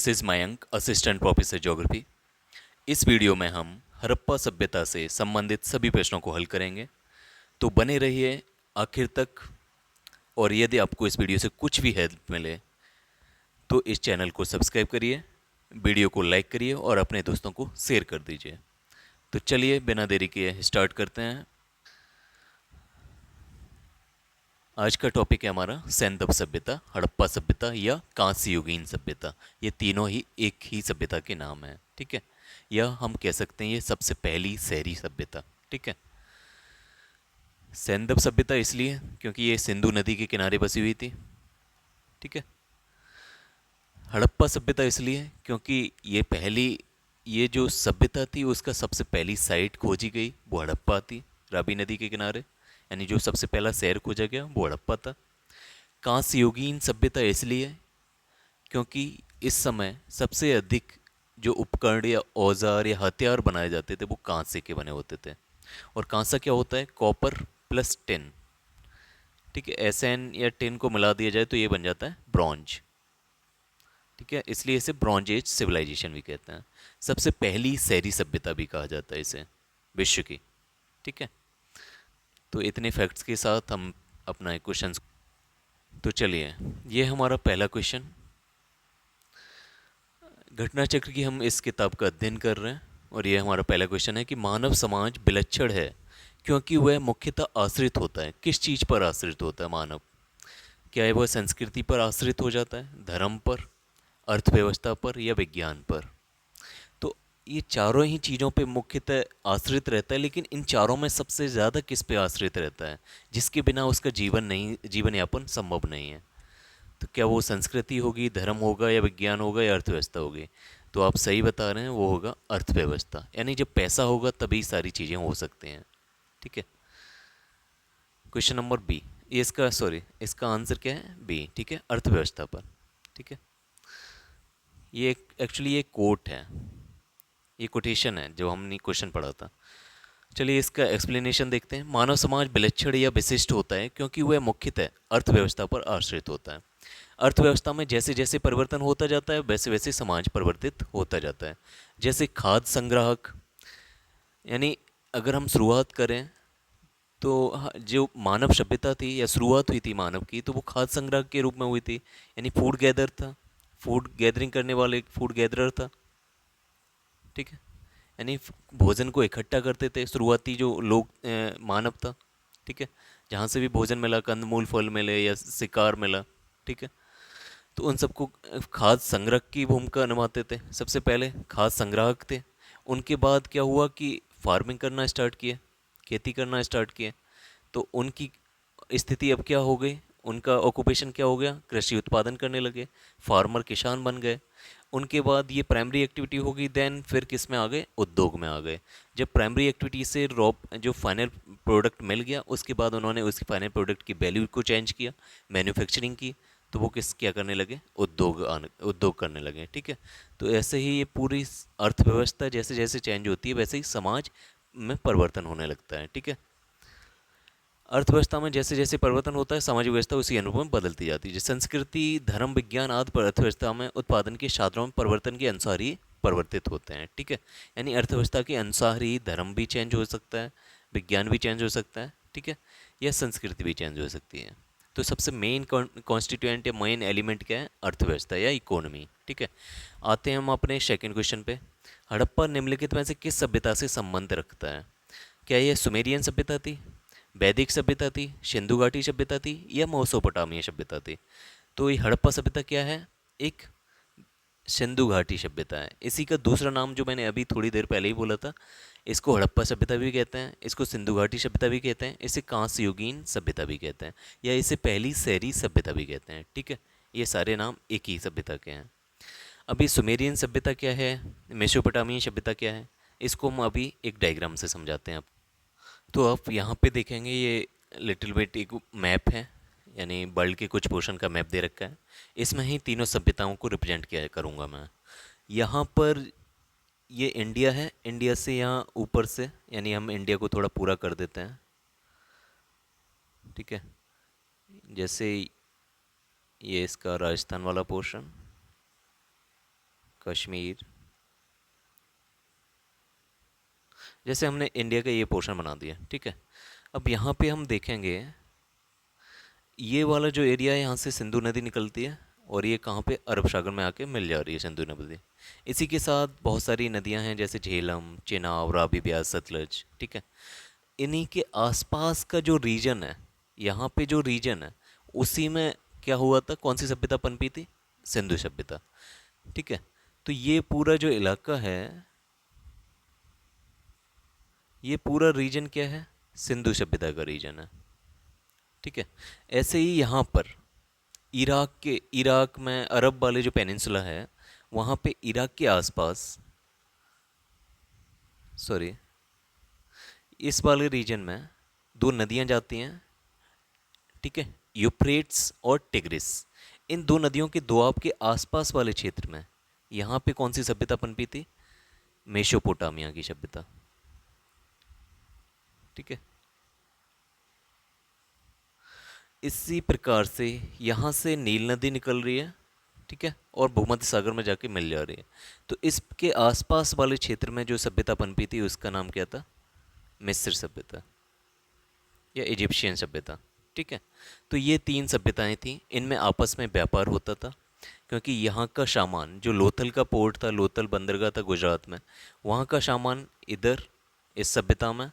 This is Mayank, assistant professor geography. इस video में हम हड़प्पा सभ्यता से संबंधित सभी प्रश्नों को हल करेंगे, तो बने रहिए आखिर तक। और यदि आपको इस वीडियो से कुछ भी हेल्प मिले तो इस चैनल को सब्सक्राइब करिए, वीडियो को लाइक करिए और अपने दोस्तों को शेयर कर दीजिए। तो चलिए बिना देरी किए स्टार्ट करते हैं। आज का टॉपिक है हमारा सैंदव सभ्यता, हड़प्पा सभ्यता या कांस्य युगीन सभ्यता। ये तीनों ही एक ही सभ्यता के नाम हैं, ठीक है। या हम कह सकते हैं ये सबसे पहली शहरी सभ्यता, ठीक है। सैंदव सभ्यता इसलिए क्योंकि ये सिंधु नदी के किनारे बसी हुई थी, ठीक है। हड़प्पा सभ्यता इसलिए क्योंकि ये जो सभ्यता थी उसका सबसे पहली साइट खोजी गई वो हड़प्पा थी, रावी नदी के किनारे। यानी जो सबसे पहला शहर खोजा गया वो हड़प्पा था। कांस्य युगीन सभ्यता इसलिए क्योंकि इस समय सबसे अधिक जो उपकरण या औजार या हथियार बनाए जाते थे वो कांसे के बने होते थे। और कांसा क्या होता है? कॉपर प्लस टिन, ठीक है। एसएन या टिन को मिला दिया जाए तो ये बन जाता है ब्रॉन्ज, ठीक है। इसलिए इसे ब्रॉन्ज एज सिविलाइजेशन भी कहते हैं। सबसे पहली शहरी सभ्यता भी कहा जाता है इसे विश्व की, ठीक है। तो इतने फैक्ट्स के साथ हम अपना क्वेश्चन, तो चलिए ये हमारा पहला क्वेश्चन। घटना चक्र की हम इस किताब का अध्ययन कर रहे हैं और ये हमारा पहला क्वेश्चन है कि मानव समाज विलक्षण है क्योंकि वह मुख्यतः आश्रित होता है। किस चीज़ पर आश्रित होता है मानव? क्या है वह संस्कृति पर आश्रित हो जाता है, धर्म पर, अर्थव्यवस्था पर या विज्ञान पर? तो ये चारों ही चीज़ों पे मुख्यतः आश्रित रहता है, लेकिन इन चारों में सबसे ज़्यादा किस पे आश्रित रहता है जिसके बिना उसका जीवन यापन संभव नहीं है? तो क्या वो संस्कृति होगी, धर्म होगा या विज्ञान होगा या अर्थव्यवस्था होगी? तो आप सही बता रहे हैं, वो होगा अर्थव्यवस्था। यानी जब पैसा होगा तभी सारी चीज़ें हो सकती हैं, ठीक है। क्वेश्चन नंबर बी, ये इसका आंसर क्या है? बी, ठीक है, अर्थव्यवस्था पर, ठीक है। ये एक्चुअली ये कोट है, ये कोटेशन है जो हमने क्वेश्चन पढ़ा था। चलिए इसका एक्सप्लेनेशन देखते हैं। मानव समाज विलक्षण या विशिष्ट होता है क्योंकि वह मुख्यतः अर्थव्यवस्था पर आश्रित होता है। अर्थव्यवस्था में जैसे जैसे परिवर्तन होता जाता है वैसे वैसे समाज परिवर्तित होता जाता है। जैसे खाद्य संग्राहक, यानी अगर हम शुरुआत करें तो जो मानव सभ्यता थी या शुरुआत हुई थी मानव की, तो वो खाद्य संग्रह के रूप में हुई थी। यानी फूड गैदर था, फूड गैदरिंग करने वाले फूड गैदरर था, ठीक है। यानी भोजन को इकट्ठा करते थे शुरुआती जो लोग, मानव था, ठीक है। जहाँ से भी भोजन मिला, कंदमूल फल मिले या शिकार मिला, ठीक है, तो उन सबको खाद्य संग्रह की भूमिका निभाते थे। सबसे पहले खाद्य संग्राहक थे। उनके बाद क्या हुआ कि फार्मिंग करना स्टार्ट किए, खेती करना स्टार्ट किए। तो उनकी स्थिति अब क्या हो गई, उनका ऑक्यूपेशन क्या हो गया? कृषि उत्पादन करने लगे, फार्मर किसान बन गए। उनके बाद ये प्राइमरी एक्टिविटी होगी, देन फिर किस में आ गए? उद्योग में आ गए। जब प्राइमरी एक्टिविटी से रॉ जो फाइनल प्रोडक्ट मिल गया, उसके बाद उन्होंने उस फाइनल प्रोडक्ट की वैल्यू को चेंज किया, मैन्युफैक्चरिंग की, तो वो क्या करने लगे? उद्योग करने लगे, ठीक है। तो ऐसे ही ये पूरी अर्थव्यवस्था जैसे जैसे चेंज होती है वैसे ही समाज में परिवर्तन होने लगता है, ठीक है। अर्थव्यवस्था में जैसे जैसे परिवर्तन होता है सामाजिक व्यवस्था उसी अनुरूप में बदलती जाती है। संस्कृति, धर्म, विज्ञान आदि पर अर्थव्यवस्था में उत्पादन के साधनों में परिवर्तन के अनुसार ही परिवर्तित होते हैं, ठीक है। यानी अर्थव्यवस्था के अनुसार ही धर्म भी चेंज हो सकता है, विज्ञान भी चेंज हो सकता है, ठीक है, या संस्कृति भी चेंज हो सकती है। तो सबसे मेन कॉन्स्टिट्यूएंट या मेन एलिमेंट क्या है? अर्थव्यवस्था या इकोनॉमी, ठीक है। आते हैं हम अपने सेकेंड क्वेश्चन पे। हड़प्पा निम्नलिखित में से किस सभ्यता से संबंध रखता है? क्या ये सुमेरियन सभ्यता थी, वैदिक सभ्यता थी, सिंधु घाटी सभ्यता थी या मेसोपोटामिया सभ्यता थी? तो ये हड़प्पा सभ्यता क्या है? एक सिंधु घाटी सभ्यता है। इसी का दूसरा नाम जो मैंने अभी थोड़ी देर पहले ही बोला था, इसको हड़प्पा सभ्यता भी कहते हैं, इसको सिंधु घाटी सभ्यता भी कहते हैं, इसे कांस्य युगीन सभ्यता भी कहते हैं, या इसे पहली शहरी सभ्यता भी कहते हैं, ठीक है। ये सारे नाम एक ही सभ्यता के हैं। अभी सुमेरियन सभ्यता क्या है, मेसोपोटामियन सभ्यता क्या है, इसको हम अभी एक डायग्राम से समझाते हैं। तो आप यहाँ पे देखेंगे ये लिटिल बिट एक मैप है, यानी वर्ल्ड के कुछ पोर्शन का मैप दे रखा है। इसमें ही तीनों सभ्यताओं को रिप्रेजेंट किया करूँगा मैं। यहाँ पर ये इंडिया है, इंडिया से यहाँ ऊपर से, यानी हम इंडिया को थोड़ा पूरा कर देते हैं, ठीक है। जैसे ये इसका राजस्थान वाला पोर्शन, कश्मीर, जैसे हमने इंडिया का ये पोर्शन बना दिया, ठीक है। अब यहाँ पे हम देखेंगे ये वाला जो एरिया है, यहाँ से सिंधु नदी निकलती है और ये कहाँ पे अरब सागर में आके मिल जा रही है सिंधु नदी। इसी के साथ बहुत सारी नदियाँ हैं जैसे झेलम, चेनाब, रावी, ब्यास, सतलज, ठीक है। इन्हीं के आसपास का जो रीजन है, यहाँ पे जो रीजन है, उसी में क्या हुआ था, कौन सी सभ्यता पनपी थी, सिंधु सभ्यता, ठीक है। तो ये पूरा जो इलाका है, ये पूरा रीजन क्या है, सिंधु सभ्यता का रीजन है, ठीक है। ऐसे ही यहाँ पर इराक में अरब वाले जो पेनिनसुला है, वहाँ पे इराक के आसपास, सॉरी, इस वाले रीजन में दो नदियाँ जाती हैं, ठीक है, यूफ्रेट्स और टिग्रिस। इन दो नदियों के दोआब के आसपास वाले क्षेत्र में यहाँ पे कौन सी सभ्यता पनपी थी, मेसोपोटामिया की सभ्यता, ठीक है। इसी प्रकार से यहाँ से नील नदी निकल रही है, ठीक है, और भूमध्य सागर में जाके मिल जा रही है। तो इसके आसपास वाले क्षेत्र में जो सभ्यता पनपी थी उसका नाम क्या था, मिस्र सभ्यता या इजिप्शियन सभ्यता, ठीक है। तो ये तीन सभ्यताएं थीं, इनमें आपस में व्यापार होता था, क्योंकि यहाँ का सामान जो लोथल का पोर्ट था, लोथल बंदरगाह था गुजरात में, वहाँ का सामान इधर इस सभ्यता में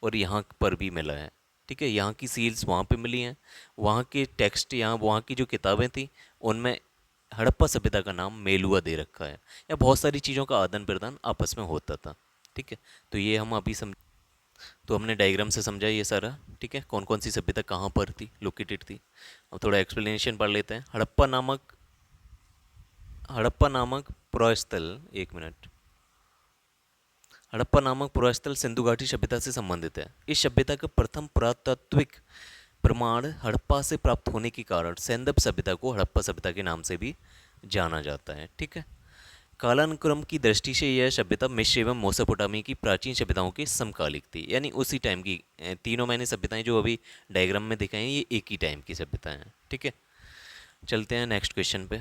और यहाँ पर भी मिला है, ठीक है। यहाँ की सील्स वहाँ पे मिली हैं, वहाँ के टेक्स्ट, यहाँ वहाँ की जो किताबें थी उनमें हड़प्पा सभ्यता का नाम मेलुआ दे रखा है, या बहुत सारी चीज़ों का आदान प्रदान आपस में होता था, ठीक है। तो ये हम अभी तो हमने डायग्राम से समझा ये सारा, ठीक है, कौन कौन सी सभ्यता कहाँ पर थी, लोकेटेड थी। अब थोड़ा एक्सप्लेनेशन पढ़ लेते हैं। हड़प्पा नामक पुरास्थल, एक मिनट, हड़प्पा नामक पुरास्थल सिंधु घाटी सभ्यता से संबंधित है। इस सभ्यता का प्रथम पुरातात्विक प्रमाण हड़प्पा से प्राप्त होने के कारण सैंदव सभ्यता को हड़प्पा सभ्यता के नाम से भी जाना जाता है, ठीक है। कालानुक्रम की दृष्टि से यह सभ्यता मिस्र एवं मेसोपोटामिया की प्राचीन सभ्यताओं के समकालिक थी, यानी उसी टाइम की। तीनों मैंने सभ्यताएं जो अभी डायग्राम में दिखाई हैं, ये एक ही टाइम की सभ्यताएं हैं, ठीक है। चलते हैं नेक्स्ट क्वेश्चन पे।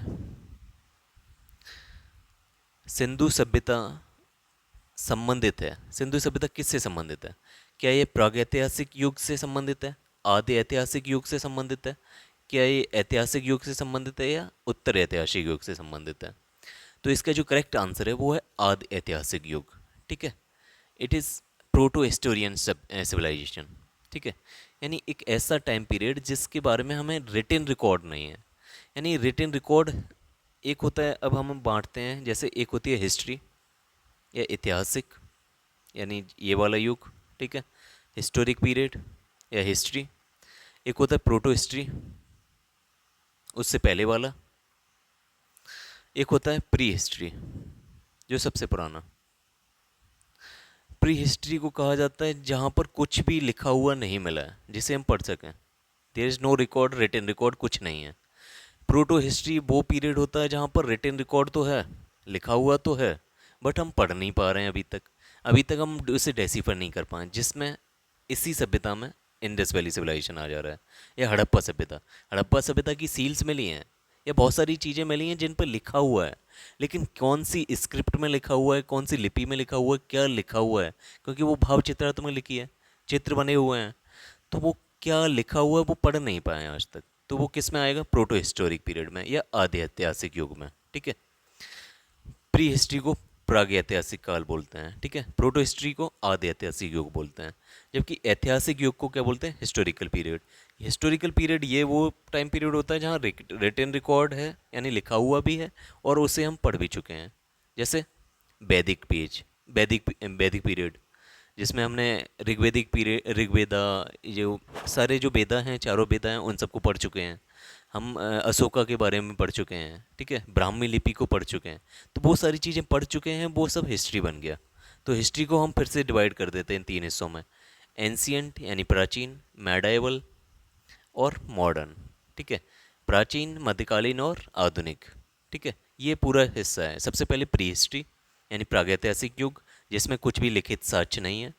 सिंधु सभ्यता संबंधित है, सिंधु सभ्यता किससे संबंधित है, क्या ये प्रागैतिहासिक युग से संबंधित है, आदि ऐतिहासिक युग से संबंधित है, क्या ये ऐतिहासिक युग से संबंधित है, या उत्तर ऐतिहासिक युग से संबंधित है। तो इसका जो करेक्ट आंसर है वो है आदि ऐतिहासिक युग, ठीक है। It is proto historian civilisation, ठीक है। यानी एक ऐसा टाइम पीरियड जिसके बारे में हमें रिटन रिकॉर्ड नहीं है। यानी रिटन रिकॉर्ड एक होता है, अब हम बांटते हैं, जैसे एक होती है हिस्ट्री या ऐतिहासिक, यानी ये वाला युग, ठीक है, हिस्टोरिक पीरियड या हिस्ट्री। एक होता है प्रोटो हिस्ट्री, उससे पहले वाला। एक होता है प्री हिस्ट्री, जो सबसे पुराना। प्री हिस्ट्री को कहा जाता है जहाँ पर कुछ भी लिखा हुआ नहीं मिला है जिसे हम पढ़ सकें, there is no record, written record कुछ नहीं है। प्रोटो हिस्ट्री वो पीरियड होता है जहाँ पर रिटन रिकॉर्ड तो है, लिखा हुआ तो है, बट हम पढ़ नहीं पा रहे हैं अभी तक हम उसे डेसिफर नहीं कर पाए, जिसमें इसी सभ्यता में इंडस वैली सिविलाइजेशन आ जा रहा है, या हड़प्पा सभ्यता की सील्स मिली हैं, या बहुत सारी चीज़ें मिली हैं जिन पर लिखा हुआ है, लेकिन कौन सी स्क्रिप्ट में लिखा हुआ है, कौन सी लिपि में लिखा हुआ है, क्या लिखा हुआ है, क्योंकि वो भाव चित्रात्मक में लिखी है, चित्र बने हुए हैं, तो वो क्या लिखा हुआ है वो पढ़ नहीं पाए हैं आज तक। तो वो किस में आएगा, प्रोटो हिस्टोरिक पीरियड में या आदि ऐतिहासिक युग में, ठीक है। प्री हिस्ट्री को प्राग ऐतिहासिक काल बोलते हैं, ठीक है। प्रोटो हिस्ट्री को आदि ऐतिहासिक युग बोलते हैं, जबकि ऐतिहासिक युग को क्या बोलते हैं, हिस्टोरिकल पीरियड। हिस्टोरिकल पीरियड ये वो टाइम पीरियड होता है जहाँ रिटन रिकॉर्ड है, यानी लिखा हुआ भी है और उसे हम पढ़ भी चुके हैं, जैसे वैदिक पीरियड, जिसमें हमने ऋग्वेदिक पीरियड, ऋग्वेदा, जो सारे जो वेदा हैं, चारों वेदा हैं, उन सबको पढ़ चुके हैं हम। अशोका के बारे में पढ़ चुके हैं, ठीक है, ब्राह्मी लिपि को पढ़ चुके हैं। तो वो सारी चीज़ें पढ़ चुके हैं, वो सब हिस्ट्री बन गया। तो हिस्ट्री को हम फिर से डिवाइड कर देते हैं तीन हिस्सों में, एंशियंट यानी प्राचीन, मेडाइवल और मॉडर्न, ठीक है, प्राचीन, मध्यकालीन और आधुनिक, ठीक है। ये पूरा हिस्सा है। सबसे पहले प्री हिस्ट्री यानी प्रागैतिहासिक युग, जिसमें कुछ भी लिखित साक्ष्य नहीं है।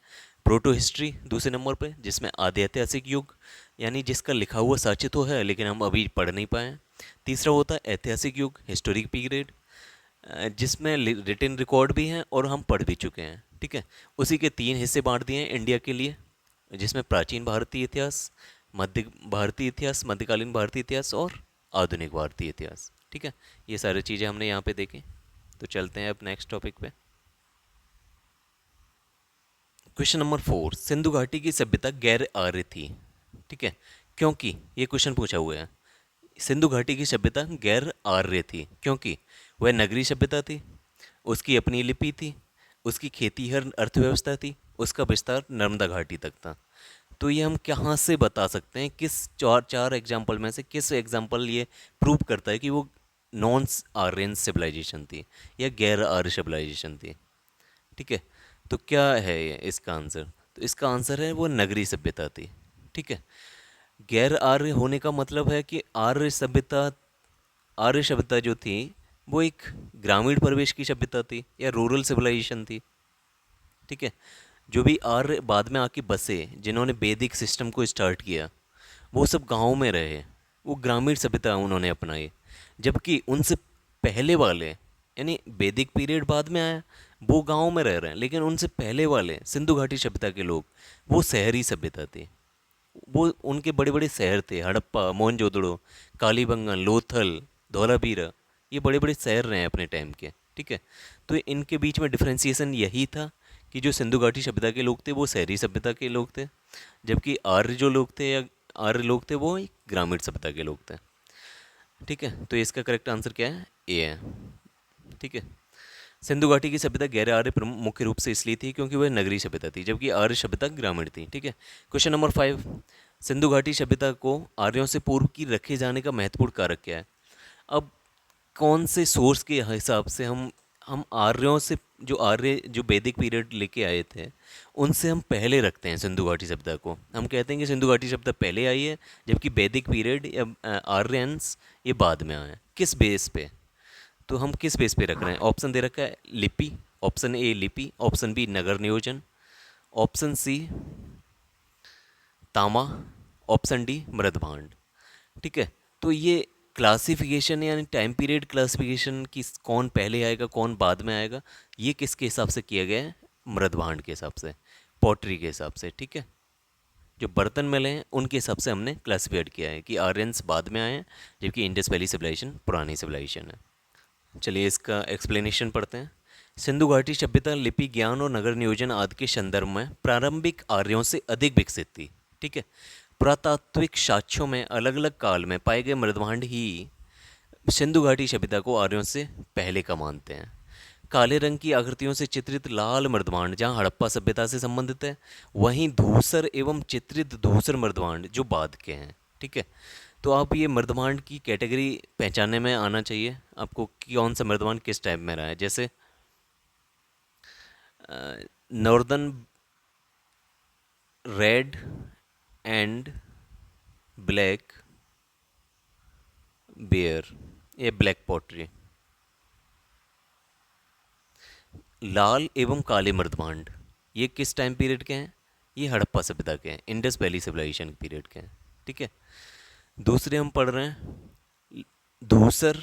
प्रोटो हिस्ट्री दूसरे नंबर पे, जिसमें आदि ऐतिहासिक युग, यानी जिसका लिखा हुआ साक्ष्य तो है लेकिन हम अभी पढ़ नहीं पाए। तीसरा होता है ऐतिहासिक युग, हिस्टोरिक पीरियड, जिसमें रिटन रिकॉर्ड भी हैं और हम पढ़ भी चुके हैं। ठीक है, उसी के 3 हिस्से बांट दिए हैं इंडिया के लिए, जिसमें प्राचीन भारतीय इतिहास, मध्य भारतीय इतिहास, मध्यकालीन भारतीय इतिहास और आधुनिक भारतीय इतिहास। ठीक है, ये सारी चीज़ें हमने यहाँ पे देखी। तो चलते हैं अब नेक्स्ट टॉपिक पे। क्वेश्चन नंबर 4, सिंधु घाटी की सभ्यता गैर आर्य थी। ठीक है, क्योंकि ये क्वेश्चन पूछा हुआ है, सिंधु घाटी की सभ्यता गैर आर्य थी क्योंकि वह नगरीय सभ्यता थी, उसकी अपनी लिपि थी, उसकी खेतीहर अर्थव्यवस्था थी, उसका विस्तार नर्मदा घाटी तक था। तो ये हम कहाँ से बता सकते हैं, किस चार चार एग्जाम्पल में से किस एग्जाम्पल ये प्रूव करता है कि वो नॉन आर्यन सिविलाइजेशन थी या गैर आर्य सिविलाइजेशन थी। ठीक है, तो क्या है ये इसका आंसर? तो इसका आंसर है वो नगरी सभ्यता थी। ठीक है, गैर आर्य होने का मतलब है कि आर्य सभ्यता जो थी वो एक ग्रामीण परिवेश की सभ्यता थी या रूरल सिविलाइजेशन थी। ठीक है, जो भी आर्य बाद में आके बसे, जिन्होंने वैदिक सिस्टम को स्टार्ट किया, वो सब गाँव में रहे, वो ग्रामीण सभ्यता उन्होंने अपनाई। जबकि उनसे पहले वाले, यानी वैदिक पीरियड बाद में आया, वो गाँव में रह रहे हैं, लेकिन उनसे पहले वाले सिंधु घाटी सभ्यता के लोग, वो शहरी सभ्यता थी। वो उनके बड़े बड़े शहर थे, हड़प्पा, मोहनजोदड़ो, कालीबंगन, लोथल, धौलावीरा, ये बड़े बड़े शहर रहे हैं अपने टाइम के। ठीक है, तो इनके बीच में डिफ्रेंसिएशन यही था कि जो सिंधु घाटी सभ्यता के लोग थे वो शहरी सभ्यता के लोग थे, जबकि आर्य जो लोग थे या आर्य लोग थे वो एक ग्रामीण सभ्यता के लोग थे। ठीक है, तो इसका करेक्ट आंसर क्या है? ए है। ठीक है, सिंधु घाटी की सभ्यता गैर आर्य मुख्य रूप से इसलिए थी क्योंकि वह नगरीय सभ्यता थी, जबकि आर्य सभ्यता ग्रामीण थी। ठीक है, क्वेश्चन नंबर 5, सिंधु घाटी सभ्यता को आर्यों से पूर्व की रखे जाने का महत्वपूर्ण कारक क्या है? अब कौन से सोर्स के हिसाब से हम आर्यों से, जो वैदिक पीरियड लेके आए थे, उनसे हम पहले रखते हैं सिंधु घाटी सभ्यता को? हम कहते हैं कि सिंधु घाटी सभ्यता पहले आई है, जबकि वैदिक पीरियड या आर्यंस ये बाद में आए हैं। किस बेस पे? तो हम किस बेस पे रख रहे हैं? ऑप्शन दे रखा है लिपि, ऑप्शन ए लिपि, ऑप्शन बी नगर नियोजन, ऑप्शन सी तामा, ऑप्शन डी मृदभांड। ठीक है, तो ये क्लासिफिकेशन यानी टाइम पीरियड क्लासिफिकेशन की कौन पहले आएगा कौन बाद में आएगा, ये किसके हिसाब से किया गया है? मृदभांड के हिसाब से, पॉटरी के हिसाब से। ठीक है, जो बर्तन मिले हैं उनके हिसाब से हमने क्लासिफाइड किया है कि आर्यंस बाद में आए हैं, जबकि इंडस वैली सिविलाइजेशन पुरानी सिविलाइजेशन है। चलिए इसका एक्सप्लेनेशन पढ़ते हैं। सिंधु घाटी सभ्यता लिपि ज्ञान और नगर नियोजन आदि के संदर्भ में प्रारंभिक आर्यों से अधिक विकसित थी। ठीक है, पुरातात्विक साक्ष्यों में अलग अलग काल में पाए गए मृदभांड ही सिंधु घाटी सभ्यता को आर्यों से पहले का मानते हैं। काले रंग की आकृतियों से चित्रित लाल मृदभांड जहाँ हड़प्पा सभ्यता से संबंधित है, वहीं धूसर एवं चित्रित धूसर मृदभांड जो बाद के हैं। ठीक है, तो आप ये मृदभांड की कैटेगरी पहचानने में आना चाहिए आपको कि कौन सा मृदभांड किस टाइप में रहा है। जैसे northern red and black ware, ये ब्लैक पॉटरी। लाल एवं काले मृदभांड ये किस टाइम पीरियड के हैं? ये हड़प्पा सभ्यता के हैं, इंडस वैली सिविलाइजेशन पीरियड के हैं। ठीक है, दूसरे हम पढ़ रहे हैं धूसर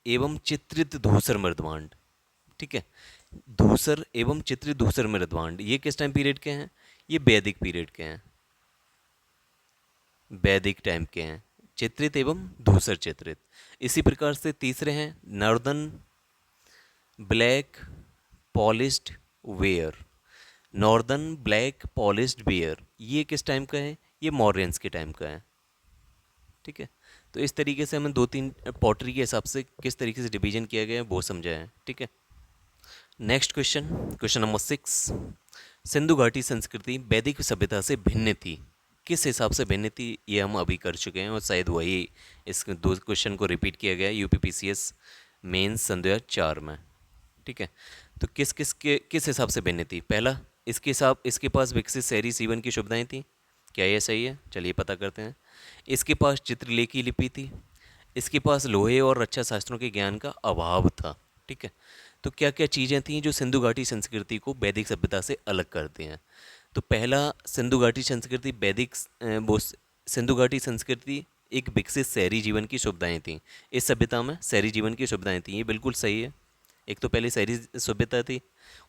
एवं चित्रित धूसर मृदभांड। ठीक है, धूसर एवं चित्रित धूसर मृदभांड ये किस टाइम पीरियड के हैं? ये वैदिक पीरियड के हैं, वैदिक टाइम के हैं, चित्रित एवं धूसर चित्रित। इसी प्रकार से तीसरे हैं northern black polished where, northern black polished where ये किस टाइम का है? ये मौर्यंस के टाइम का है। ठीक है, तो इस तरीके से हमें 2-3 पॉटरी के हिसाब से किस तरीके से डिवीजन किया गया है वो समझा है। ठीक है, next question, question number 6, Sindhu घाटी संस्कृति वैदिक सभ्यता से भिन्न थी। किस हिसाब से भिन्न थी ये हम अभी कर चुके हैं, और शायद वही इस दो क्वेश्चन को रिपीट किया गया है यूपीपीसीएस मेंस सन 2004 में। ठीक है, तो किस हिसाब से भिन्न थी? पहला, इसके पास विकसित शहरी जीवन की सुविधाएं थी। क्या यह सही है? चलिए पता करते हैं। इसके पास चित्रलेखी लिपि थी, इसके पास लोहे और रक्षा शास्त्रों के ज्ञान का अभाव था। ठीक है, तो क्या क्या चीज़ें थी जो सिंधु घाटी संस्कृति को वैदिक सभ्यता से अलग करती हैं? तो पहला, सिंधु घाटी संस्कृति सिंधु घाटी संस्कृति एक विकसित शहरी जीवन की सुविधाएं थी। इस सभ्यता में शहरी जीवन की सुविधाएं थी, ये बिल्कुल सही है। एक तो पहले शहरी सभ्यता थी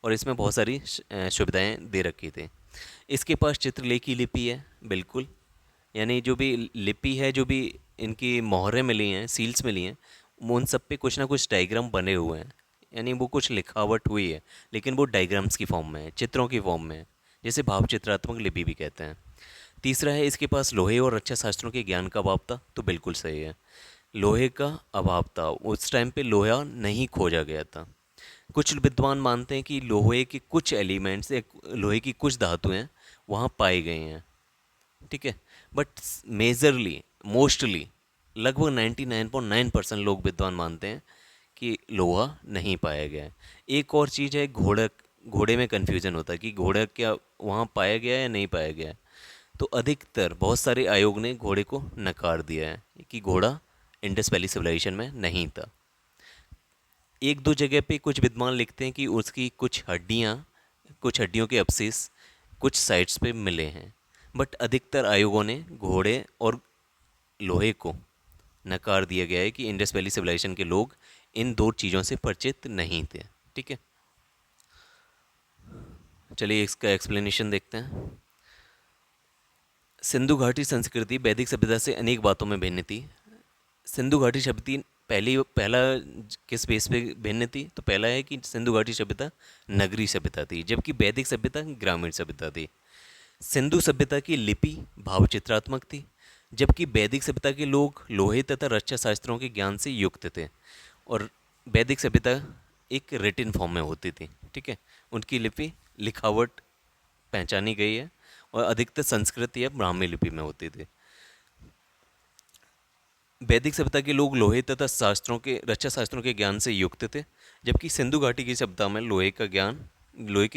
और इसमें बहुत सारी सुविधाएं दे रखी थी। इसके पास चित्रलेखी लिपि है, बिल्कुल। यानी जो भी लिपि है, जो भी इनकी मोहरें मिली हैं, सील्स मिली हैं, वो उन सब पे कुछ ना कुछ डायग्राम बने हुए हैं। यानी वो कुछ लिखावट हुई है, लेकिन वो डायग्राम्स की फॉर्म में है, चित्रों की फॉर्म में है, जिसे भाव चित्रात्मक लिपि भी कहते हैं। तीसरा है, इसके पास लोहे और रक्षा शास्त्रों के ज्ञान का अभाव था। तो बिल्कुल सही है, लोहे का अभाव था। उस टाइम पे लोहा नहीं खोजा गया था। कुछ विद्वान मानते हैं कि लोहे के कुछ एलिमेंट्स या लोहे की कुछ धातुएं वहाँ पाई गई हैं, ठीक है। बट मेजरली, मोस्टली, लगभग 99.9% लोग विद्वान मानते हैं कि लोहा नहीं पाया गया है। एक और चीज़ है, घोड़े में कन्फ्यूजन होता है कि घोड़ा क्या वहाँ पाया गया है या नहीं पाया गया है। तो अधिकतर बहुत सारे आयोग ने घोड़े को नकार दिया है कि घोड़ा इंडस वैली सिविलाइजेशन में नहीं था। एक दो जगह पे कुछ विद्वान लिखते हैं कि उसकी कुछ हड्डियों के अवशेष कुछ साइट्स पे मिले हैं। बट अधिकतर आयोगों ने घोड़े और लोहे को नकार दिया गया है कि इंडस वैली सिविलाइजेशन के लोग इन दो चीज़ों से परिचित नहीं थे, ठीक है। चलिए इसका एक्सप्लेनेशन देखते हैं। सिंधु घाटी संस्कृति वैदिक सभ्यता से अनेक बातों में भिन्न थी। सिंधु घाटी सभ्यता पहला किस बेस पे भिन्न थी? तो पहला है कि सिंधु घाटी सभ्यता नगरीय सभ्यता थी, जबकि वैदिक सभ्यता ग्रामीण सभ्यता थी। सिंधु सभ्यता की लिपि भावचित्रात्मक थी, जबकि वैदिक सभ्यता के लोग लोहे तथा रक्षा शास्त्रों के ज्ञान से युक्त थे। और वैदिक सभ्यता एक रिटिन फॉर्म में होती थी, ठीक है। उनकी लिपि लिखावट पहचानी गई है और अधिकतर संस्कृत या ब्राह्मी लिपि में होती थी। वैदिक सभ्यता के लोग लोहे तथा रक्षा शास्त्रों के ज्ञान से युक्त थे, जबकि सिंधु घाटी की सभ्यता में लोहे के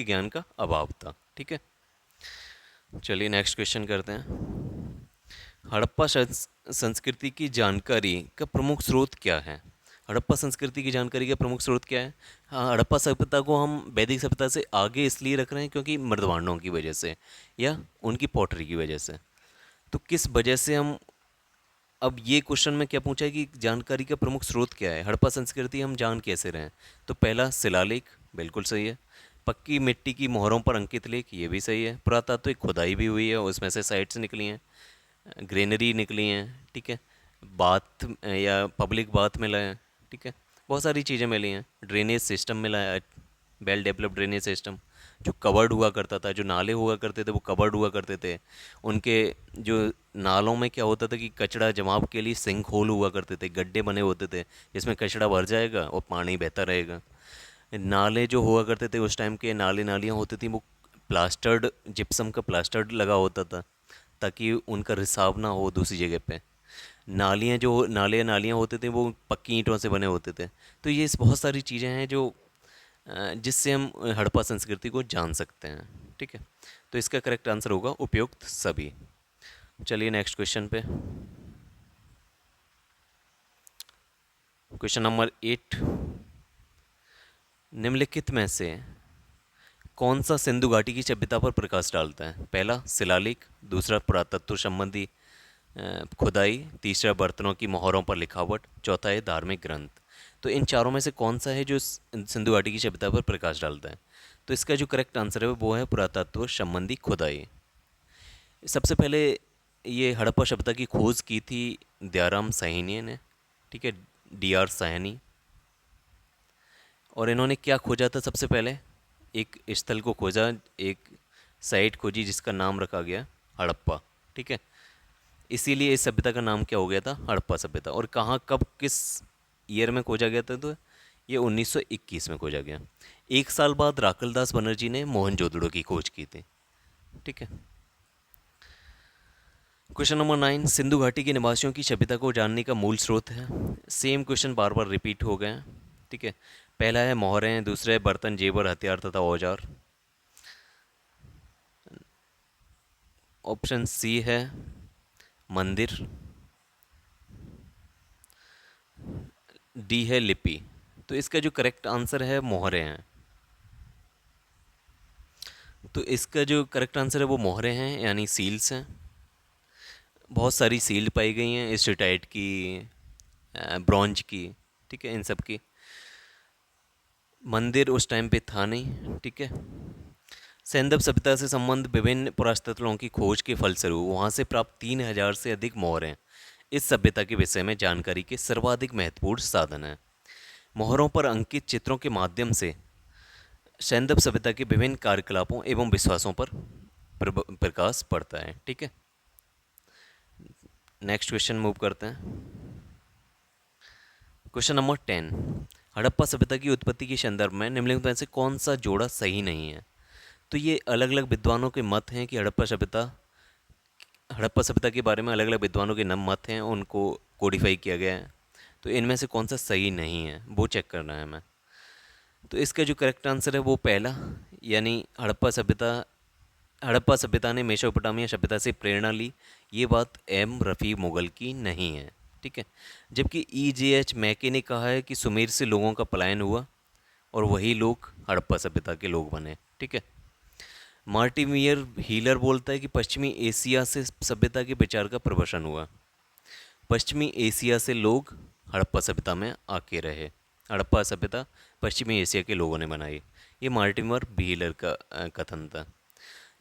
ज्ञान का अभाव था, ठीक है। चलिए नेक्स्ट क्वेश्चन करते हैं। संस्कृति की जानकारी का प्रमुख स्रोत क्या है? हड़प्पा संस्कृति की जानकारी का प्रमुख स्रोत क्या है? हाँ, हड़प्पा सभ्यता को हम वैदिक सभ्यता से आगे इसलिए रख रहे हैं क्योंकि मृदवांडों की वजह से या उनकी पॉटरी की वजह से। तो किस वजह से हम, अब ये क्वेश्चन में क्या पूछा है कि जानकारी का प्रमुख स्रोत क्या है, हड़प्पा संस्कृति हम जान कैसे रहे हैं? तो पहला शिलालेख, बिल्कुल सही है। पक्की मिट्टी की मोहरों पर अंकित लेख, ये भी सही है। पुरातात्विक खुदाई भी हुई है, उसमें से साइट्स निकली हैं, ग्रेनरी निकली हैं, ठीक है। बाथ या पब्लिक बाथ मिला है, ठीक है। बहुत सारी चीज़ें मिली हैं। ड्रेनेज सिस्टम मिला है, वेल डेवलप्ड ड्रेनेज सिस्टम, जो कवर्ड हुआ करता था। जो नाले हुआ करते थे वो कवर्ड हुआ करते थे। उनके जो नालों में क्या होता था कि कचरा जमाव के लिए सिंक होल हुआ करते थे, गड्ढे बने होते थे जिसमें कचरा भर जाएगा और पानी बहता रहेगा। नाले जो हुआ करते थे उस टाइम के, नालियाँ होती थी, वो प्लास्टर्ड, जिप्सम का प्लास्टर्ड लगा होता था ताकि उनका रिसाव ना हो दूसरी जगह पे। नालियाँ होते थे वो पक्की ईंटों से बने होते थे। तो ये बहुत सारी चीज़ें हैं जो जिससे हम हड़प्पा संस्कृति को जान सकते हैं, ठीक है। तो इसका करेक्ट आंसर होगा उपयुक्त सभी। चलिए नेक्स्ट क्वेश्चन पे। क्वेश्चन नंबर 8, निम्नलिखित में से कौन सा सिंधु घाटी की सभ्यता पर प्रकाश डालता है? पहला शिलालेख, दूसरा पुरातत्व संबंधी खुदाई, तीसरा बर्तनों की मोहरों पर लिखावट, चौथा है धार्मिक ग्रंथ। तो इन चारों में से कौन सा है जो सिंधु घाटी की सभ्यता पर प्रकाश डालता है? तो इसका जो करेक्ट आंसर है वो है पुरातत्व संबंधी खुदाई। सबसे पहले ये हड़प्पा सभ्यता की खोज की थी दयाराम साहनी ने, ठीक है, DR साहनी। और इन्होंने क्या खोजा था? सबसे पहले एक स्थल को खोजा, एक साइट खोजी जिसका नाम रखा गया हड़प्पा, ठीक है। इसीलिए इस सभ्यता का नाम क्या हो गया था? हड़प्पा सभ्यता। और कहाँ, कब, किस ईयर में खोजा गया था? तो ये 1921 में खोजा गया। एक साल बाद राकलदास बनर्जी ने मोहनजोदड़ो की खोज की थी, ठीक है। क्वेश्चन नंबर 9, सिंधु घाटी के निवासियों की सभ्यता को जानने का मूल स्रोत है। सेम क्वेश्चन बार बार रिपीट हो गए हैं, ठीक है। पहला है मोहरें, दूसरा है बर्तन, जेवर, हथियार तथा औजार। ऑप्शन सी है मंदिर, डी है लिपि। तो इसका जो करेक्ट आंसर है मोहरे हैं। तो इसका जो करेक्ट आंसर है वो मोहरे हैं, यानी सील्स हैं। बहुत सारी सील्ड पाई गई हैं, स्टेटाइट की, ब्रॉन्ज की, ठीक है, इन सब की। मंदिर उस टाइम पे था नहीं, ठीक है। सैंधव सभ्यता से संबंध विभिन्न पुरातत्वों की खोज के फलस्वरूप वहाँ से प्राप्त 3,000 से अधिक मोहरें इस सभ्यता के विषय में जानकारी के सर्वाधिक महत्वपूर्ण साधन हैं। मोहरों पर अंकित चित्रों के माध्यम से सैंधव सभ्यता के विभिन्न कार्यकलापों एवं विश्वासों पर प्रकाश पड़ता है, ठीक है। नेक्स्ट क्वेश्चन मूव करते हैं। क्वेश्चन नंबर 10, हड़प्पा सभ्यता की उत्पत्ति के संदर्भ में निम्नलिखित में से कौन सा जोड़ा सही नहीं है। तो ये अलग अलग विद्वानों के मत हैं कि हड़प्पा सभ्यता के बारे में अलग अलग विद्वानों के नम मत हैं, उनको कोडिफाई किया गया है। तो इनमें से कौन सा सही नहीं है वो चेक करना है हमें। तो इसका जो करेक्ट आंसर है वो पहला, यानी हड़प्पा सभ्यता ने मेसोपोटामिया सभ्यता से प्रेरणा ली, ये बात एम रफ़ी मुगल की नहीं है, ठीक है। जबकि EJH मैके ने कहा है कि सुमेर से लोगों का पलायन हुआ और वही लोग हड़प्पा सभ्यता के लोग बने, ठीक है। मार्टिमियर हीलर बोलता है कि पश्चिमी एशिया से सभ्यता के विचार का प्रवसन हुआ। पश्चिमी एशिया से लोग हड़प्पा सभ्यता में आके रहे। हड़प्पा सभ्यता पश्चिमी एशिया के लोगों ने बनाई, ये मार्टिमर व्हीलर का कथन था।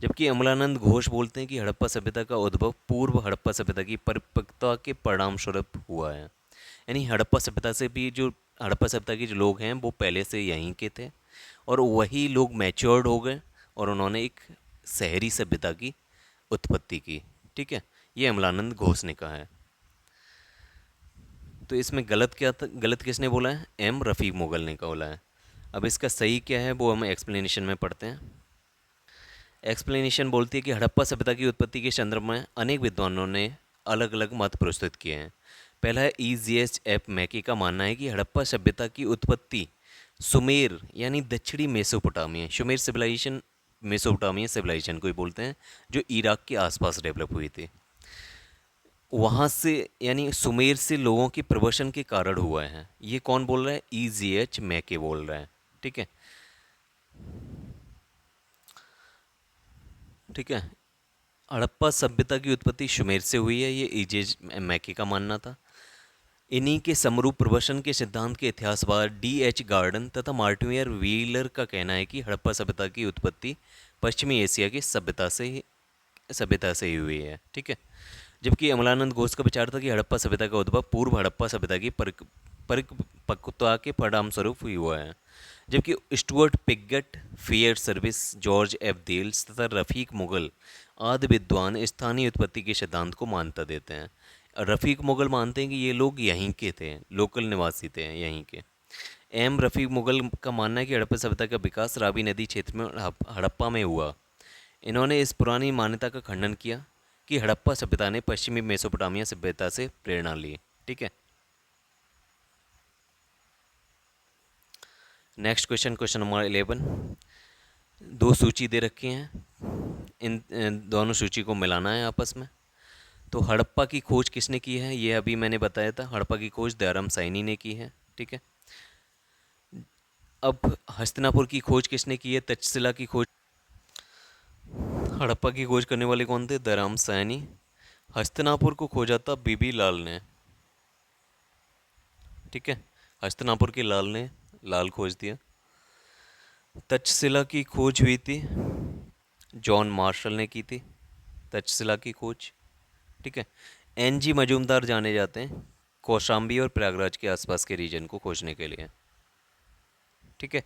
जबकि अमलानंद घोष बोलते हैं कि हड़प्पा सभ्यता का उद्भव पूर्व हड़प्पा सभ्यता की परिपक्वता के परिणाम स्वरूप हुआ है। यानी हड़प्पा सभ्यता के जो लोग हैं वो पहले से यहीं के थे और वही लोग मैच्योर्ड हो गए और उन्होंने एक शहरी सभ्यता की उत्पत्ति की, ठीक है। ये अमलानंद घोष ने कहा है। तो इसमें गलत क्या था, गलत किसने बोला है, एम रफ़ीक मुगल ने बोला है। अब इसका सही क्या है वो हम एक्सप्लेनेशन में पढ़ते हैं। एक्सप्लेनेशन बोलती है कि हड़प्पा सभ्यता की उत्पत्ति के संदर्भ में अनेक विद्वानों ने अलग अलग मत प्रस्तुत किए हैं। पहला है EJH मैके का मानना है कि हड़प्पा सभ्यता की उत्पत्ति सुमेर यानी दक्षिणी Mesopotamia, Sumer civilisation Mesopotamia civilisation को ही बोलते हैं, जो इराक के आसपास डेवलप हुई थी, वहाँ से यानी सुमेर से लोगों के प्रवसन के कारण हुआ है। ये कौन बोल रहा है, EJH मैके बोल रहा है, ठीक है। ठीक है, हड़प्पा सभ्यता की उत्पत्ति सुमेर से हुई है, ये EJH मैके का मानना था। इन्हीं के समरूप प्रवसन के सिद्धांत के इतिहासवाद DH गार्डन तथा मार्टिमियर व्हीलर का कहना है कि हड़प्पा सभ्यता की उत्पत्ति पश्चिमी एशिया की सभ्यता से ही हुई है, ठीक है। जबकि अमलानंद घोष का विचार था कि हड़प्पा सभ्यता का उद्भव पूर्व हड़प्पा सभ्यता की परिपक्वता के परिणाम स्वरूप हुआ है। जबकि Stuart Piggott, fear service, George F देल्स तथा रफ़ीक मुगल आदि विद्वान स्थानीय उत्पत्ति के सिद्धांत को मान्यता देते हैं। रफ़ीक मुगल मानते हैं कि ये लोग यहीं के थे, लोकल निवासी थे यहीं के। एम रफ़ीक मुगल का मानना है कि हड़प्पा सभ्यता का विकास रावी नदी क्षेत्र में हड़प्पा में हुआ। इन्होंने इस पुरानी मान्यता का खंडन किया कि हड़प्पा सभ्यता ने पश्चिमी मेसोपोटामिया सभ्यता से प्रेरणा ली, ठीक है। Next question, question number 11। दो सूची दे रखी हैं, इन दोनों सूची को मिलाना है आपस में। तो हड़प्पा की खोज किसने की है, ये अभी मैंने बताया था, हड़प्पा की खोज दयाराम साइनी ने की है, ठीक है। अब हस्तिनापुर की खोज किसने की है, तक्षशिला की खोज। हड़प्पा की खोज करने वाले कौन थे, दयाराम साइनी। हस्तिनापुर को खोजा था बीबी लाल ने, ठीक है। हस्तिनापुर के लाल खोज दिया। तक्षशिला की खोज हुई थी, जॉन मार्शल ने की थी तक्षशिला की खोज, ठीक है। NG मजूमदार जाने जाते हैं कौशाम्बी और प्रयागराज के आसपास के रीजन को खोजने के लिए, ठीक है।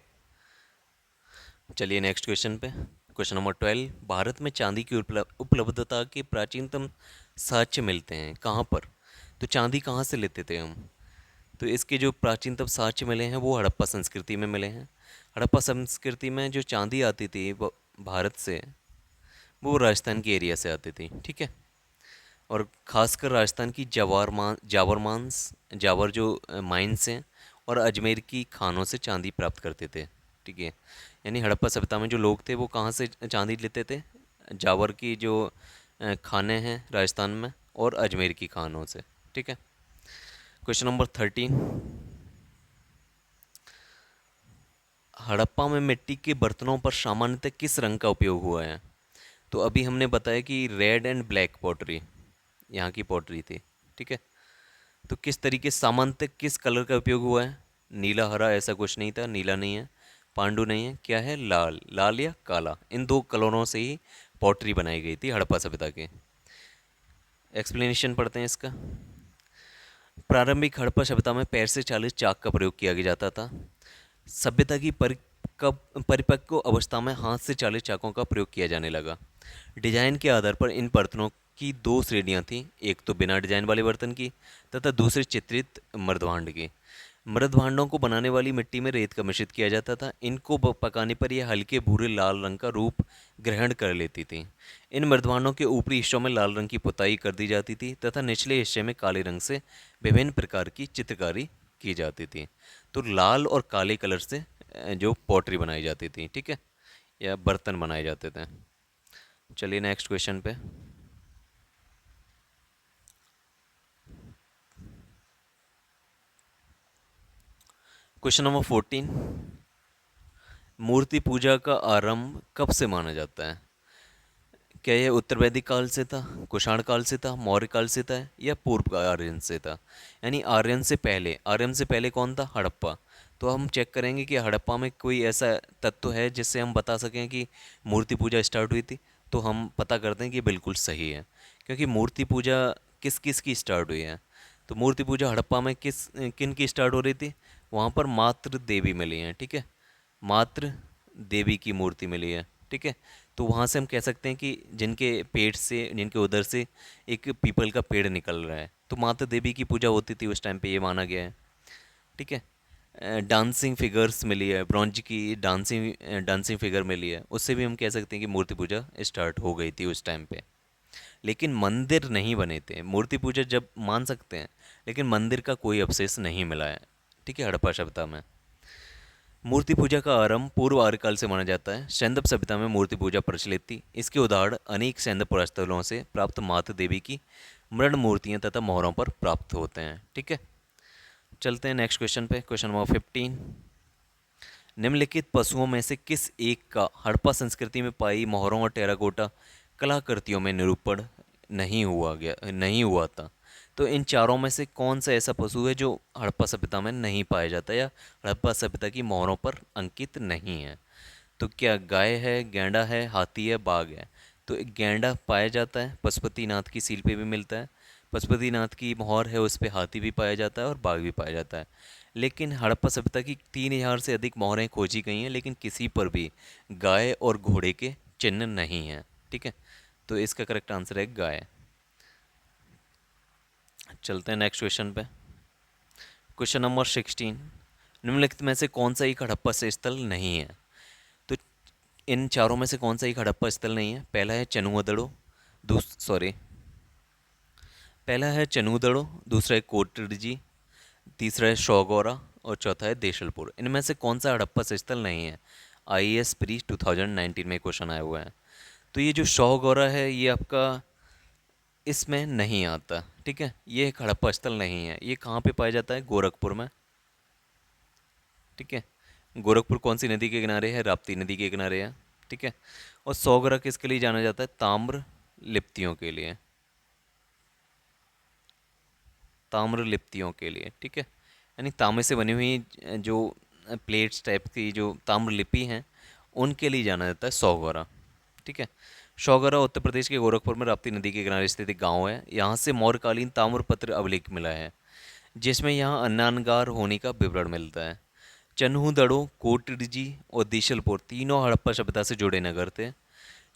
चलिए नेक्स्ट क्वेश्चन पे, क्वेश्चन नंबर 12। भारत में चांदी की उपलब्धता के प्राचीनतम साक्ष्य मिलते हैं कहाँ पर। तो चांदी कहाँ से लेते थे हम, तो इसके जो प्राचीनतम साक्ष्य मिले हैं वो हड़प्पा संस्कृति में मिले हैं। हड़प्पा संस्कृति में जो चांदी आती थी वो भारत से, वो राजस्थान के एरिया से आती थी, ठीक है। और ख़ासकर राजस्थान की जावर जो माइंस हैं और अजमेर की खानों से चांदी प्राप्त करते थे, ठीक है। यानी हड़प्पा सभ्यता में जो लोग थे वो कहाँ से चांदी लेते थे, जावर की जो खाने हैं राजस्थान में और अजमेर की खानों से, ठीक है। Question number 13। हड़प्पा में मिट्टी के बर्तनों पर सामान्यतः किस रंग का उपयोग हुआ है। तो अभी हमने बताया कि रेड एंड ब्लैक पॉटरी यहाँ की पॉटरी थी, ठीक है। तो किस तरीके सामान्यतः किस कलर का उपयोग हुआ है, नीला हरा ऐसा कुछ नहीं था, नीला नहीं है, पांडु नहीं है, क्या है, लाल, लाल या काला, इन दो कलरों से ही पॉटरी बनाई गई थी हड़प्पा सभ्यता के। एक्सप्लेनेशन पढ़ते हैं इसका। प्रारंभिक हड़प्पा सभ्यता में पैर से चालित चाक का प्रयोग किया जाता था। सभ्यता की परिपक्व अवस्था में हाथ से चालित चाकों का प्रयोग किया जाने लगा। डिजाइन के आधार पर इन बर्तनों की दो श्रेणियां थीं, एक तो बिना डिजाइन वाले बर्तन की तथा दूसरी चित्रित मृदभांड की। मृदभांडों को बनाने वाली मिट्टी में रेत का मिश्रित किया जाता था। इनको पकाने पर यह हल्के भूरे लाल रंग का रूप ग्रहण कर लेती थी। इन मृदभांडों के ऊपरी हिस्सों में लाल रंग की पुताई कर दी जाती थी तथा निचले हिस्से में काले रंग से विभिन्न प्रकार की चित्रकारी की जाती थी। तो लाल और काले कलर से जो पॉटरी बनाई जाती थी, ठीक है, या बर्तन बनाए जाते थे। चलिए नेक्स्ट क्वेश्चन पे। क्वेश्चन नंबर 14, मूर्ति पूजा का आरंभ कब से माना जाता है? क्या यह उत्तर वैदिक काल से था, कुषाण काल से था, मौर्य काल से था, या पूर्व आर्यन से था? यानी आर्यन से पहले, आर्यन से पहले कौन था? हड़प्पा। तो हम चेक करेंगे कि हड़प्पा में कोई ऐसा तत्व है जिससे हम बता सकें कि मूर्ति पूजा स्टार्ट हुई थी। तो हम पता करते हैं कि बिल्कुल सही है, क्योंकि मूर्ति पूजा किस किस की स्टार्ट हुई है। तो मूर्ति पूजा हड़प्पा में किन की स्टार्ट हो रही थी? वहाँ पर मात्र देवी मिली हैं, ठीक है, मात्र देवी की मूर्ति मिली है, ठीक है। तो वहाँ से हम कह सकते हैं कि जिनके पेट से, जिनके उधर से एक पीपल का पेड़ निकल रहा है, तो माता देवी की पूजा होती थी उस टाइम पे, ये माना गया है, ठीक है। डांसिंग फिगर्स मिली है, ब्रॉन्ज की डांसिंग फिगर मिली है, उससे भी हम कह सकते हैं कि मूर्ति पूजा स्टार्ट हो गई थी उस टाइम पे। लेकिन मंदिर नहीं बने थे। मूर्ति पूजा जब मान सकते हैं, लेकिन मंदिर का कोई अवशेष नहीं मिला है, ठीक है, हड़प्पा सभ्यता में। मूर्ति पूजा का आरंभ पूर्व आर्य काल से माना जाता है। सैंदव सभ्यता में मूर्ति पूजा प्रचलित थी। इसके उदाहरण अनेक सैंदव पुरास्थलों से प्राप्त माता देवी की मृण मूर्तियां तथा मोहरों पर प्राप्त होते हैं, ठीक है। चलते हैं नेक्स्ट क्वेश्चन पे। क्वेश्चन नंबर 15, निम्नलिखित पशुओं में से किस एक का हड़प्पा संस्कृति में पाई मोहरों और टेराकोटा कलाकृतियों में निरूपण नहीं हुआ था? तो इन चारों में से कौन सा ऐसा पशु है जो हड़प्पा सभ्यता में नहीं पाया जाता या हड़प्पा सभ्यता की मोहरों पर अंकित नहीं है? तो क्या गाय है, गैंडा है, हाथी है, बाघ है? तो एक गैंडा पाया जाता है, पशुपतिनाथ की सील पे भी मिलता है, पशुपतिनाथ की मोहर है, उस पे हाथी भी पाया जाता है और बाघ भी पाया जाता है। लेकिन हड़प्पा सभ्यता की 3000 से अधिक मोहरें खोजी गई हैं, लेकिन किसी पर भी गाय और घोड़े के चिन्ह नहीं हैं, ठीक है। तो इसका करेक्ट आंसर है गाय। चलते हैं नेक्स्ट क्वेश्चन पे। क्वेश्चन नंबर 16, निम्नलिखित में से कौन सा एक हड़प्पा से स्थल नहीं है? तो इन चारों में से कौन सा एक हड़प्पा स्थल नहीं है? पहला है चनुवदड़ो, पहला है चनुवदड़ो, दूसरा है कोटड़जी, तीसरा है शौगौरा और चौथा है देशलपुर। इनमें से कौन सा हड़प्पा से स्थल नहीं है? IAS प्री 2019 में क्वेश्चन आया हुआ है। तो ये जो शौगौरा है ये आपका इसमें नहीं आता, ठीक है, ये एक हड़प्पा स्थल नहीं है। ये कहाँ पे पाया जाता है? गोरखपुर में, ठीक है। गोरखपुर कौन सी नदी के किनारे है? राप्ती नदी के किनारे है, ठीक है। और सौगरा किसके लिए जाना जाता है? ताम्र लिप्तियों के लिए, ताम्र लिप्तियों के लिए, ठीक है। यानी तांबे से बनी हुई जो प्लेट्स टाइप की जो ताम्र लिपि हैं, उनके लिए जाना जाता है सौगरा, ठीक है। शौगरा उत्तर प्रदेश के गोरखपुर में राप्ती नदी के किनारे स्थित एक गाँव है। यहाँ से मौर्यकालीन ताम्रपत्र अभिलेख मिला है, जिसमें यहाँ अन्नानगार होने का विवरण मिलता है। चन्हूदड़ो, कोटड़जी और देशलपुर तीनों हड़प्पा सभ्यता से जुड़े नगर थे।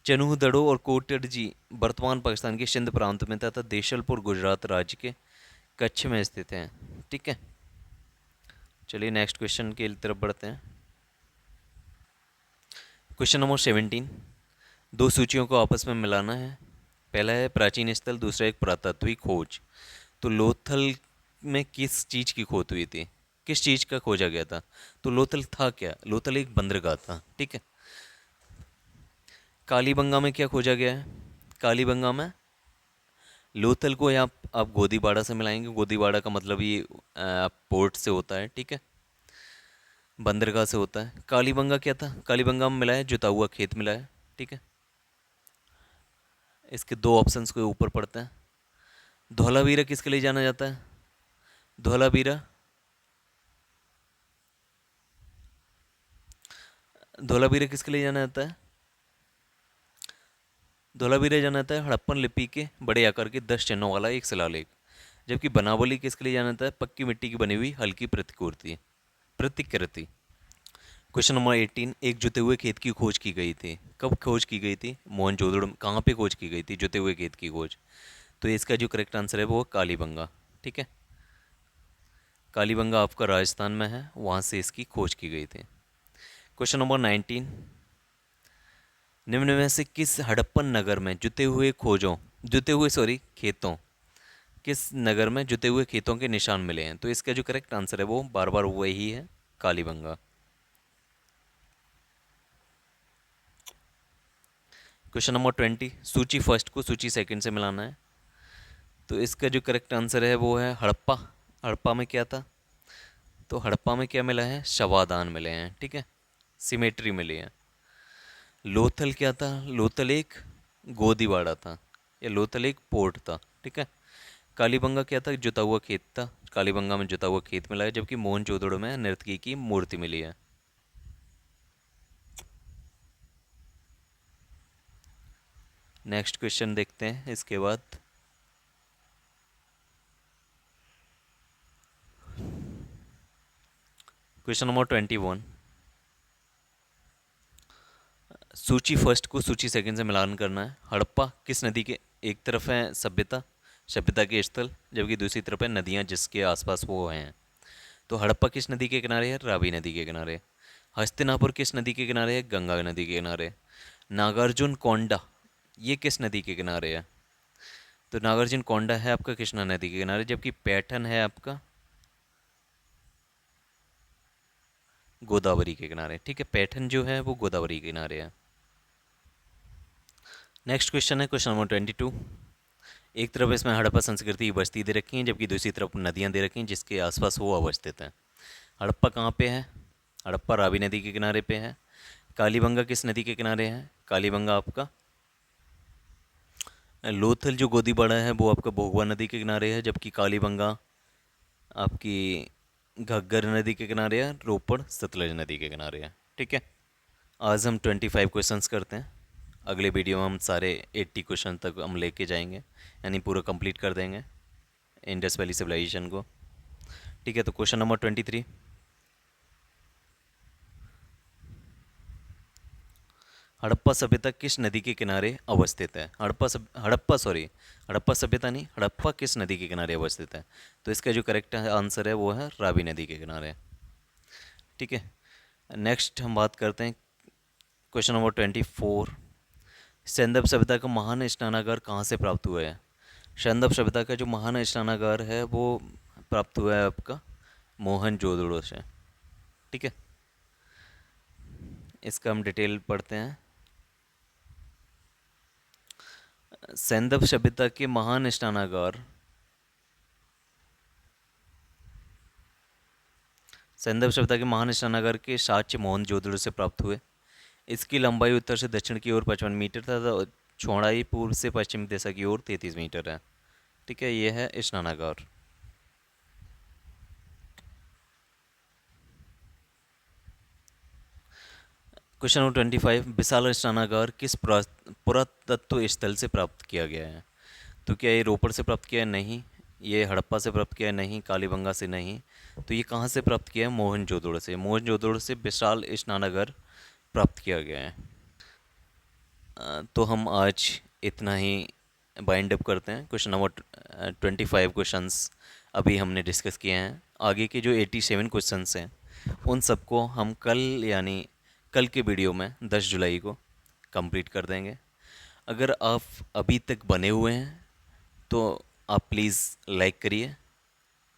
चन्हूदड़ो और कोटड़जी वर्तमान पाकिस्तान के सिंध प्रांत में तथा देशलपुर गुजरात राज्य के कच्छ में स्थित हैं, ठीक है। चलिए नेक्स्ट क्वेश्चन की तरफ बढ़ते हैं। क्वेश्चन नंबर 17, दो सूचियों को आपस में मिलाना है। पहला है प्राचीन स्थल, दूसरा एक पुरातात्विक खोज। तो लोथल में किस चीज़ की खोज हुई थी? किस चीज़ का खोजा गया था? तो लोथल था क्या? लोथल एक बंदरगाह था, ठीक है। कालीबंगा में क्या खोजा गया है? कालीबंगा में लोथल को यहाँ आप गोदीबाड़ा से मिलाएंगे। गोदीबाड़ा का मतलब ये पोर्ट से होता है, ठीक है, बंदरगाह से होता है। कालीबंगा क्या था? कालीबंगा में मिला है जुता हुआ खेत मिला है, ठीक है। इसके दो ऑप्शंस के ऊपर पड़ते हैं। धौलावीरा किसके लिए जाना जाता है? धौलावीरा धोलावीरा किसके लिए जाना जाता है? धोलावीरा जाना जाता है हड़प्पन लिपि के बड़े आकार के 10 चिन्हों वाला एक शिलालेख। जबकि बनावली किसके लिए जाना जाता है? पक्की मिट्टी की बनी हुई हल्की प्रतिकृति। क्वेश्चन नंबर 18, एक जुते हुए खेत की खोज की गई थी। कब खोज की गई थी? मोहनजोदड़ो में। कहाँ पे खोज की गई थी जुते हुए खेत की खोज? तो इसका जो करेक्ट आंसर है वो कालीबंगा। ठीक है, कालीबंगा आपका राजस्थान में है, वहाँ से इसकी खोज की गई थी। क्वेश्चन नंबर 19, निम्न में से किस हड़प्पन नगर में खेतों किस नगर में जुते हुए खेतों के निशान मिले हैं? तो इसका जो करेक्ट आंसर है वो बार बार वही है, कालीबंगा। क्वेश्चन नंबर 20, सूची फर्स्ट को सूची सेकंड से मिलाना है। तो इसका जो करेक्ट आंसर है वो है हड़प्पा। हड़प्पा में क्या था? तो हड़प्पा में क्या मिला है? शवादान मिले हैं। ठीक है, सिमेट्री मिली है। लोथल क्या था? लोथल एक गोदीवाड़ा था, या लोथल एक पोर्ट था। ठीक है, कालीबंगा क्या था? जुता हुआ खेत था। कालीबंगा में जुता हुआ खेत मिला है, जबकि मोहनजोदड़ो में नर्तकी की मूर्ति मिली है। नेक्स्ट क्वेश्चन देखते हैं इसके बाद। क्वेश्चन नंबर 21, सूची फर्स्ट को सूची सेकंड से मिलान करना है। हड़प्पा किस नदी के एक तरफ है? सभ्यता के स्थल, जबकि दूसरी तरफ है नदियां जिसके आसपास वो हैं। तो हड़प्पा किस नदी के किनारे है? रावी नदी के किनारे। हस्तिनापुर किस नदी के किनारे है? गंगा नदी के किनारे। नागार्जुन कोंडा ये किस नदी के किनारे है? तो नागार्जुन कोंडा है आपका कृष्णा नदी के किनारे, जबकि पैठन है आपका गोदावरी के किनारे। ठीक है, पैठन जो है वो गोदावरी के किनारे है। नेक्स्ट क्वेश्चन है क्वेश्चन नंबर 22, एक तरफ इसमें हड़प्पा संस्कृति की बस्ती दे रखी है, जबकि दूसरी तरफ नदियाँ दे रखी हैं जिसके आसपास वो अवस्थित हैं। हड़प्पा कहाँ पे है? हड़प्पा रावी नदी के किनारे पे है। कालीबंगा किस नदी के किनारे है? कालीबंगा आपका लोथल जो गोदीबाड़ा है वो आपका भोगवा नदी के किनारे है, जबकि कालीबंगा आपकी घग्गर नदी के किनारे है, रोपड़ सतलज नदी के किनारे है। ठीक है, आज हम 25 क्वेश्चंस करते हैं। अगले वीडियो में हम सारे 80 क्वेश्चन तक हम लेके जाएंगे, यानी पूरा कंप्लीट कर देंगे इंडस वैली सिविलाइजेशन को। ठीक है, तो क्वेश्चन नंबर 23, हड़प्पा सभ्यता किस नदी के किनारे अवस्थित है? हड़प्पा सभ्यता नहीं, हड़प्पा किस नदी के किनारे अवस्थित है? तो इसका जो करेक्ट आंसर है वो है रावी नदी के किनारे। ठीक है, नेक्स्ट हम बात करते हैं क्वेश्चन नंबर 24, सैंदव सभ्यता का महान स्नानागार कहाँ से प्राप्त हुआ है? सैंदव सभ्यता का जो महान स्नानागार है वो प्राप्त हुआ है आपका मोहनजोदड़ो से। ठीक है, इसका हम डिटेल पढ़ते हैं। सैंदव सभ्यता के महान स्नानागार सैंदव सभ्यता के महान स्नानागार के साक्ष्य मोहनजोदड़ो से प्राप्त हुए। इसकी लंबाई उत्तर से दक्षिण की ओर 55 मीटर तथा चौड़ाई पूर्व से पश्चिम दिशा की ओर 33 मीटर है। ठीक है, यह है स्नानागार। क्वेश्चन नंबर 25, विशाल स्नानागार किस पुरातत्व स्थल से प्राप्त किया गया है? तो क्या ये रोपड़ से प्राप्त किया है? नहीं। ये हड़प्पा से प्राप्त किया है? नहीं। कालीबंगा से? नहीं। तो ये कहाँ से प्राप्त किया है? मोहनजोदड़ो से। मोहनजोदड़ो से विशाल स्नानागार प्राप्त किया गया है। तो हम आज इतना ही बाइंड अप करते हैं। क्वेश्चन नंबर 25 क्वेश्चंस अभी हमने डिस्कस किए हैं। आगे के जो 87 क्वेश्चंस हैं उन सबको हम कल, यानी कल के वीडियो में 10 जुलाई को कंप्लीट कर देंगे। अगर आप अभी तक बने हुए हैं तो आप प्लीज़ लाइक करिए,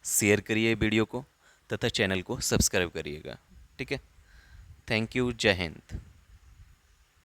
शेयर करिए वीडियो को, तथा चैनल को सब्सक्राइब करिएगा। ठीक है, थैंक यू, जय हिंद।